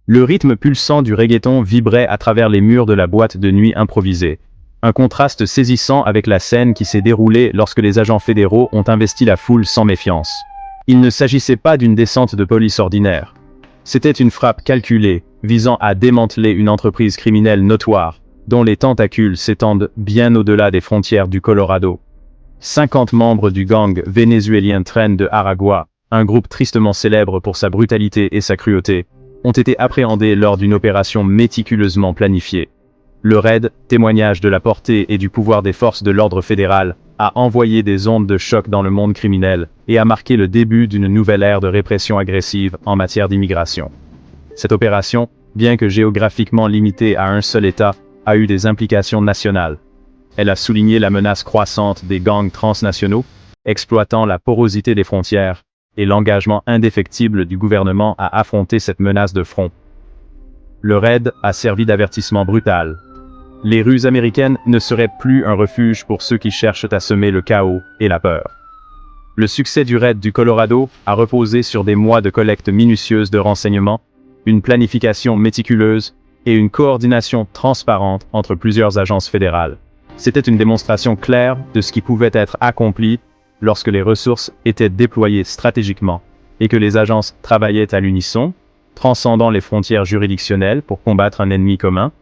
Le rythme pulsant du reggaeton vibrait à travers les murs de la boîte de nuit improvisée. Un contraste saisissant avec la scène qui s'est déroulée lorsque les agents fédéraux ont investi la foule sans méfiance. Il ne s'agissait pas d'une descente de police ordinaire. C'était une frappe calculée, visant à démanteler une entreprise criminelle notoire, dont les tentacules s'étendent bien au-delà des frontières du Colorado. 50 membres du gang vénézuélien Tren de Aragua, un groupe tristement célèbre pour sa brutalité et sa cruauté, ont été appréhendés lors d'une opération méticuleusement planifiée. Le raid, témoignage de la portée et du pouvoir des forces de l'ordre fédéral, a envoyé des ondes de choc dans le monde criminel et a marqué le début d'une nouvelle ère de répression agressive en matière d'immigration. Cette opération, bien que géographiquement limitée à un seul État, a eu des implications nationales. Elle a souligné la menace croissante des gangs transnationaux, exploitant la porosité des frontières, et l'engagement indéfectible du gouvernement à affronter cette menace de front. Le raid a servi d'avertissement brutal. Les rues américaines ne seraient plus un refuge pour ceux qui cherchent à semer le chaos et la peur. Le succès du raid du Colorado a reposé sur des mois de collecte minutieuse de renseignements, une planification méticuleuse et une coordination transparente entre plusieurs agences fédérales. C'était une démonstration claire de ce qui pouvait être accompli lorsque les ressources étaient déployées stratégiquement et que les agences travaillaient à l'unisson, transcendant les frontières juridictionnelles pour combattre un ennemi commun.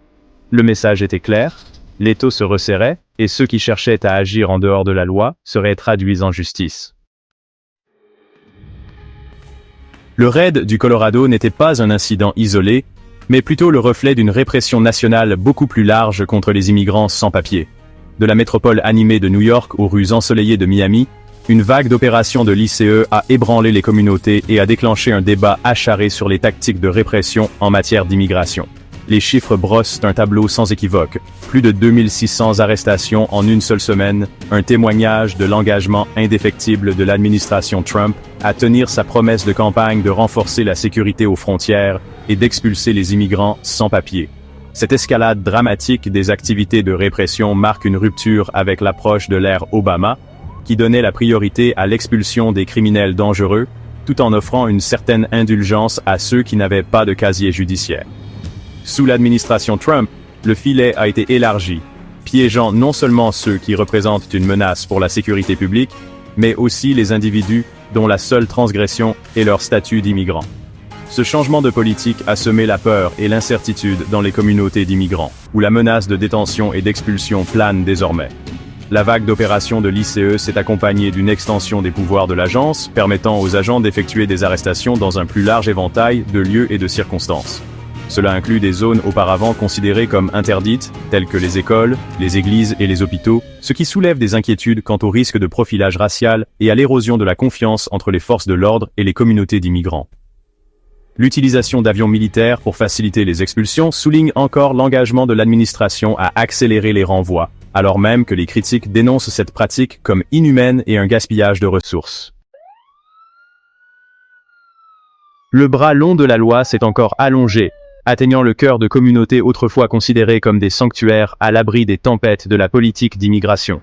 Le message était clair, l'étau se resserrait et ceux qui cherchaient à agir en dehors de la loi seraient traduits en justice. Le raid du Colorado n'était pas un incident isolé, mais plutôt le reflet d'une répression nationale beaucoup plus large contre les immigrants sans papier. De la métropole animée de New York aux rues ensoleillées de Miami, une vague d'opérations de l'ICE a ébranlé les communautés et a déclenché un débat acharé sur les tactiques de répression en matière d'immigration. Les chiffres brossent un tableau sans équivoque. Plus de 2600 arrestations en une seule semaine, un témoignage de l'engagement indéfectible de l'administration Trump à tenir sa promesse de campagne de renforcer la sécurité aux frontières et d'expulser les immigrants sans papier. Cette escalade dramatique des activités de répression marque une rupture avec l'approche de l'ère Obama, qui donnait la priorité à l'expulsion des criminels dangereux, tout en offrant une certaine indulgence à ceux qui n'avaient pas de casier judiciaire. Sous l'administration Trump, le filet a été élargi, piégeant non seulement ceux qui représentent une menace pour la sécurité publique, mais aussi les individus dont la seule transgression est leur statut d'immigrant. Ce changement de politique a semé la peur et l'incertitude dans les communautés d'immigrants, où la menace de détention et d'expulsion plane désormais. La vague d'opérations de l'ICE s'est accompagnée d'une extension des pouvoirs de l'agence, permettant aux agents d'effectuer des arrestations dans un plus large éventail de lieux et de circonstances. Cela inclut des zones auparavant considérées comme interdites, telles que les écoles, les églises et les hôpitaux, ce qui soulève des inquiétudes quant au risque de profilage racial et à l'érosion de la confiance entre les forces de l'ordre et les communautés d'immigrants. L'utilisation d'avions militaires pour faciliter les expulsions souligne encore l'engagement de l'administration à accélérer les renvois, alors même que les critiques dénoncent cette pratique comme inhumaine et un gaspillage de ressources. Le bras long de la loi s'est encore allongé, atteignant le cœur de communautés autrefois considérées comme des sanctuaires à l'abri des tempêtes de la politique d'immigration.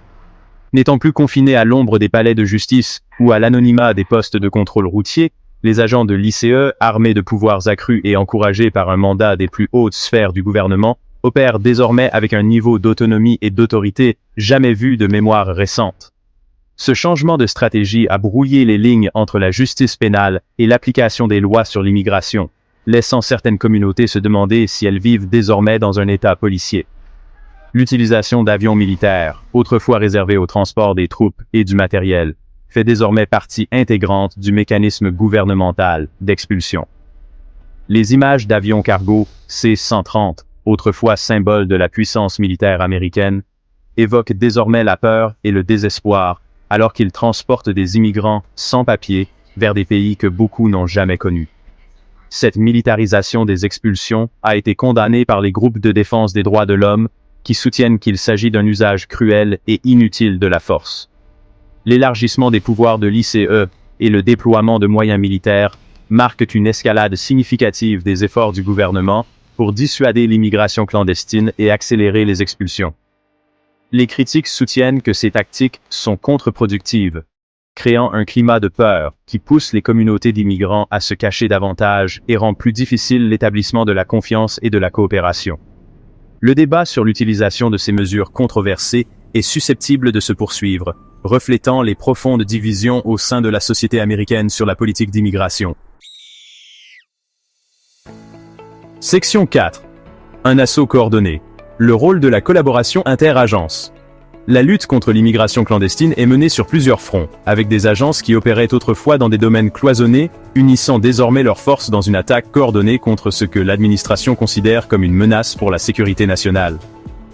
N'étant plus confinés à l'ombre des palais de justice ou à l'anonymat des postes de contrôle routier, les agents de l'ICE, armés de pouvoirs accrus et encouragés par un mandat des plus hautes sphères du gouvernement, opèrent désormais avec un niveau d'autonomie et d'autorité jamais vu de mémoire récente. Ce changement de stratégie a brouillé les lignes entre la justice pénale et l'application des lois sur l'immigration, laissant certaines communautés se demander si elles vivent désormais dans un état policier. L'utilisation d'avions militaires, autrefois réservés au transport des troupes et du matériel, fait désormais partie intégrante du mécanisme gouvernemental d'expulsion. Les images d'avions cargo C-130, autrefois symbole de la puissance militaire américaine, évoquent désormais la peur et le désespoir alors qu'ils transportent des immigrants sans papier vers des pays que beaucoup n'ont jamais connus. Cette militarisation des expulsions a été condamnée par les groupes de défense des droits de l'homme qui soutiennent qu'il s'agit d'un usage cruel et inutile de la force. L'élargissement des pouvoirs de l'ICE et le déploiement de moyens militaires marquent une escalade significative des efforts du gouvernement pour dissuader l'immigration clandestine et accélérer les expulsions. Les critiques soutiennent que ces tactiques sont contre-productives, créant un climat de peur qui pousse les communautés d'immigrants à se cacher davantage et rend plus difficile l'établissement de la confiance et de la coopération. Le débat sur l'utilisation de ces mesures controversées est susceptible de se poursuivre, reflétant les profondes divisions au sein de la société américaine sur la politique d'immigration. Section 4. Un assaut coordonné. Le rôle de la collaboration inter-agences. La lutte contre l'immigration clandestine est menée sur plusieurs fronts, avec des agences qui opéraient autrefois dans des domaines cloisonnés, unissant désormais leurs forces dans une attaque coordonnée contre ce que l'administration considère comme une menace pour la sécurité nationale.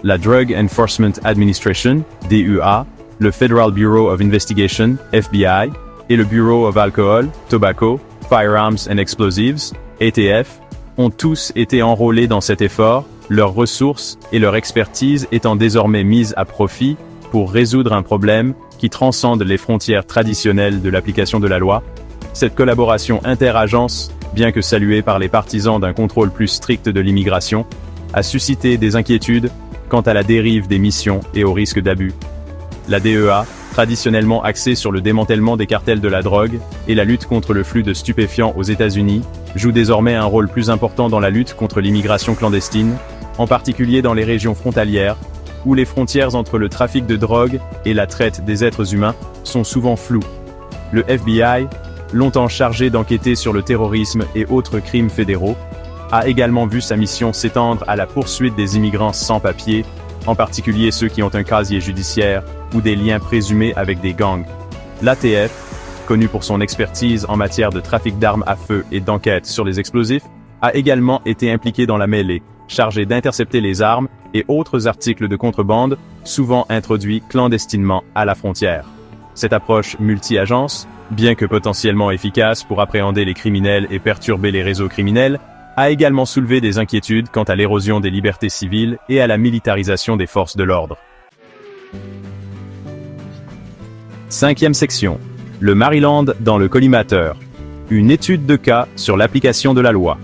La Drug Enforcement Administration, DEA, le Federal Bureau of Investigation, FBI, et le Bureau of Alcohol, Tobacco, Firearms and Explosives, ATF, ont tous été enrôlés dans cet effort, leurs ressources et leur expertise étant désormais mises à profit pour résoudre un problème qui transcende les frontières traditionnelles de l'application de la loi. Cette collaboration inter-agences, bien que saluée par les partisans d'un contrôle plus strict de l'immigration, a suscité des inquiétudes quant à la dérive des missions et au risque d'abus. La DEA, traditionnellement axée sur le démantèlement des cartels de la drogue et la lutte contre le flux de stupéfiants aux États-Unis, joue désormais un rôle plus important dans la lutte contre l'immigration clandestine, en particulier dans les régions frontalières, où les frontières entre le trafic de drogue et la traite des êtres humains sont souvent floues. Le FBI, longtemps chargé d'enquêter sur le terrorisme et autres crimes fédéraux, a également vu sa mission s'étendre à la poursuite des immigrants sans papier, en particulier ceux qui ont un casier judiciaire ou des liens présumés avec des gangs. L'ATF, connu pour son expertise en matière de trafic d'armes à feu et d'enquête sur les explosifs, a également été impliqué dans la mêlée, chargé d'intercepter les armes et autres articles de contrebande, souvent introduits clandestinement à la frontière. Cette approche multi-agence, bien que potentiellement efficace pour appréhender les criminels et perturber les réseaux criminels, a également soulevé des inquiétudes quant à l'érosion des libertés civiles et à la militarisation des forces de l'ordre. Cinquième section. Le Maryland dans le collimateur. Une étude de cas sur l'application de la loi.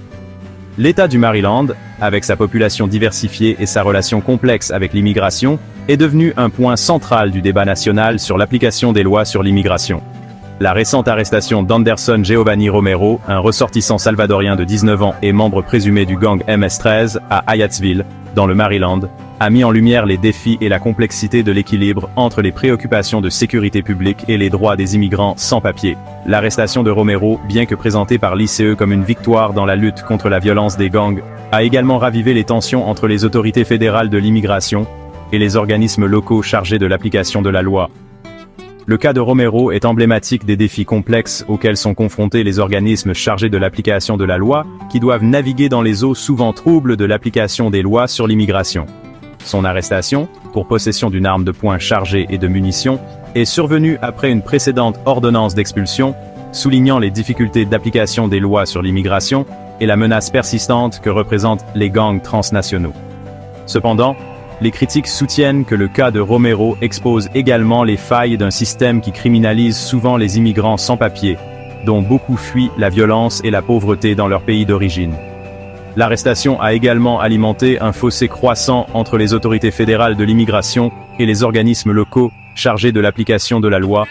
L'État du Maryland, avec sa population diversifiée et sa relation complexe avec l'immigration, est devenu un point central du débat national sur l'application des lois sur l'immigration. La récente arrestation d'Anderson Giovanni Romero, un ressortissant salvadorien de 19 ans et membre présumé du gang MS-13 à Hyattsville, dans le Maryland, a mis en lumière les défis et la complexité de l'équilibre entre les préoccupations de sécurité publique et les droits des immigrants sans papier. L'arrestation de Romero, bien que présentée par l'ICE comme une victoire dans la lutte contre la violence des gangs, a également ravivé les tensions entre les autorités fédérales de l'immigration et les organismes locaux chargés de l'application de la loi. Le cas de Romero est emblématique des défis complexes auxquels sont confrontés les organismes chargés de l'application de la loi, qui doivent naviguer dans les eaux souvent troubles de l'application des lois sur l'immigration. Son arrestation, pour possession d'une arme de poing chargée et de munitions, est survenue après une précédente ordonnance d'expulsion, soulignant les difficultés d'application des lois sur l'immigration et la menace persistante que représentent les gangs transnationaux. Cependant, les critiques soutiennent que le cas de Romero expose également les failles d'un système qui criminalise souvent les immigrants sans papier, dont beaucoup fuient la violence et la pauvreté dans leur pays d'origine. L'arrestation a également alimenté un fossé croissant entre les autorités fédérales de l'immigration et les organismes locaux chargés de l'application de la loi.